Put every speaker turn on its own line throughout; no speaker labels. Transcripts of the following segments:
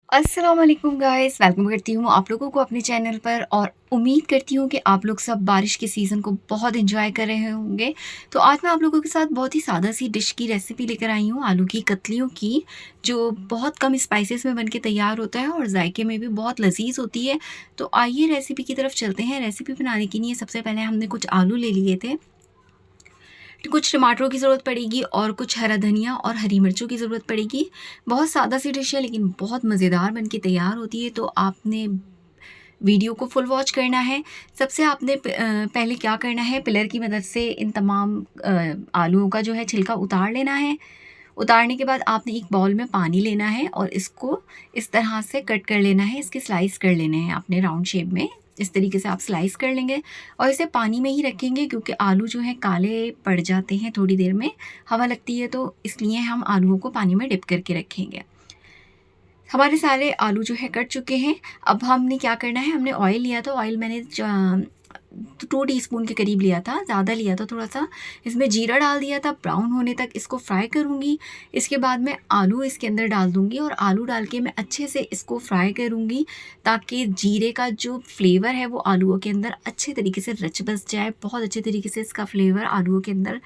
अस्सलाम वालेकुम guys, welcome करती हूँ आप लोगों को अपने चैनल पर और उम्मीद करती हूँ कि आप लोग सब बारिश के सीज़न को बहुत एंजॉय कर रहे होंगे। तो आज मैं आप लोगों के साथ बहुत ही सादा सी डिश की रेसिपी लेकर आई हूँ, आलू की कतलियों की, जो बहुत कम स्पाइसेस में बन के तैयार होता है और जायके में भी बहुत लजीज होती है। तो आइए रेसिपी की तरफ चलते हैं। रेसिपी बनाने के लिए सबसे पहले हमने कुछ आलू ले लिए थे, कुछ टमाटरों की ज़रूरत पड़ेगी और कुछ हरा धनिया और हरी मिर्चों की ज़रूरत पड़ेगी। बहुत सादा सी डिश है लेकिन बहुत मज़ेदार बन के तैयार होती है, तो आपने वीडियो को फुल वॉच करना है। सबसे आपने पहले क्या करना है, पिलर की मदद से इन तमाम आलूओं का जो है छिलका उतार लेना है। उतारने के बाद आपने एक बाउल में पानी लेना है और इसको इस तरह से कट कर लेना है, इसके स्लाइस कर लेने हैं आपने राउंड शेप में। इस तरीके से आप स्लाइस कर लेंगे और इसे पानी में ही रखेंगे क्योंकि आलू जो है काले पड़ जाते हैं थोड़ी देर में, हवा लगती है, तो इसलिए हम आलूओं को पानी में डिप करके रखेंगे। हमारे सारे आलू जो है कट चुके हैं। अब हमने क्या करना है, हमने ऑयल लिया था, ऑयल मैंने 2 टीस्पून के करीब लिया था, ज़्यादा लिया था थोड़ा सा। इसमें जीरा डाल दिया था, ब्राउन होने तक इसको फ्राई करूँगी। इसके बाद मैं आलू इसके अंदर डाल दूँगी और आलू डाल के मैं अच्छे से इसको फ्राई करूँगी ताकि जीरे का जो फ्लेवर है वो आलूओं के अंदर अच्छे तरीके से रच बस जाए, बहुत अच्छे तरीके से इसका फ्लेवर आलूओं के अंदर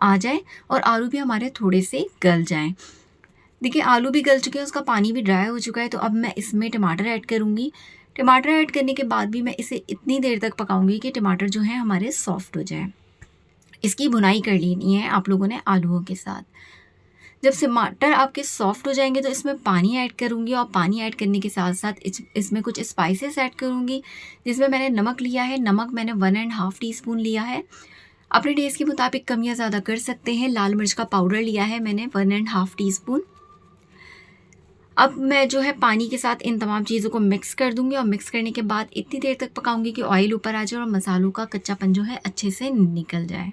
आ जाए और आलू भी हमारे थोड़े से गल जाएँ। देखिए आलू भी गल चुके हैं, उसका पानी भी ड्राई हो चुका है, तो अब मैं इसमें टमाटर ऐड करूँगी। टमाटर ऐड करने के बाद भी मैं इसे इतनी देर तक पकाऊँगी कि टमाटर जो है हमारे सॉफ्ट हो जाए। इसकी भुनाई कर लेनी है आप लोगों ने आलूओं के साथ। जब टमाटर आपके सॉफ्ट हो जाएंगे तो इसमें पानी ऐड करूँगी और पानी ऐड करने के साथ साथ इसमें कुछ स्पाइसेस ऐड करूँगी, जिसमें मैंने नमक लिया है। नमक मैंने 1.5 टीस्पून लिया है। अपने टेस्ट के मुताबिक कम या ज़्यादा कर सकते हैं। लाल मिर्च का पाउडर लिया है मैंने 1.5 टीस्पून। अब मैं जो है पानी के साथ इन तमाम चीज़ों को मिक्स कर दूँगी और मिक्स करने के बाद इतनी देर तक पकाऊँगी कि ऑयल ऊपर आ जाए और मसालों का कच्चापन जो है अच्छे से निकल जाए।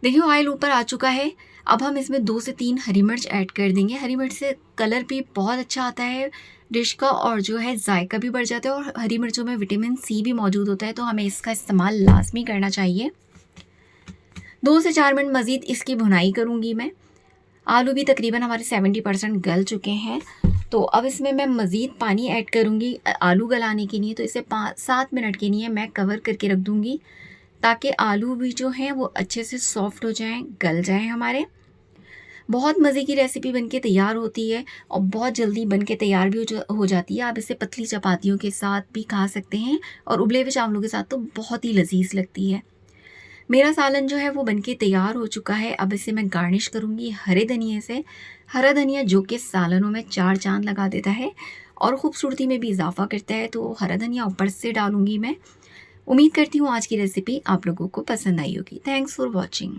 देखिए ऑयल ऊपर आ चुका है। अब हम इसमें 2 से 3 हरी मिर्च ऐड कर देंगे। हरी मिर्च से कलर भी बहुत अच्छा आता है डिश का और जो है जायका भी बढ़ जाता है और हरी मिर्चों में विटामिन सी भी मौजूद होता है, तो हमें इसका इस्तेमाल लाज़मी करना चाहिए। 2 से 4 मिनट मज़ीद इसकी भुनाई करूँगी मैं। आलू भी तकरीबन हमारे 70% गल चुके हैं, तो अब इसमें मैं मज़ीद पानी ऐड करूँगी आलू गलाने के लिए। तो इसे 5-7 मिनट के लिए मैं कवर करके रख दूँगी ताकि आलू भी जो हैं वो अच्छे से सॉफ्ट हो जाएं, गल जाएं हमारे। बहुत मज़े की रेसिपी बनके तैयार होती है और बहुत जल्दी बन के तैयार भी हो जाती है। आप इसे पतली चपातियों के साथ भी खा सकते हैं और उबले हुए चावलों के साथ तो बहुत ही लजीज लगती है। मेरा सालन जो है वो बनके तैयार हो चुका है। अब इसे मैं गार्निश करूँगी हरे धनिए से। हरा धनिया जो कि सालनों में 4 चाँद लगा देता है और ख़ूबसूरती में भी इजाफ़ा करता है, तो हरा धनिया ऊपर से डालूँगी मैं। उम्मीद करती हूँ आज की रेसिपी आप लोगों को पसंद आई होगी। Thanks for watching.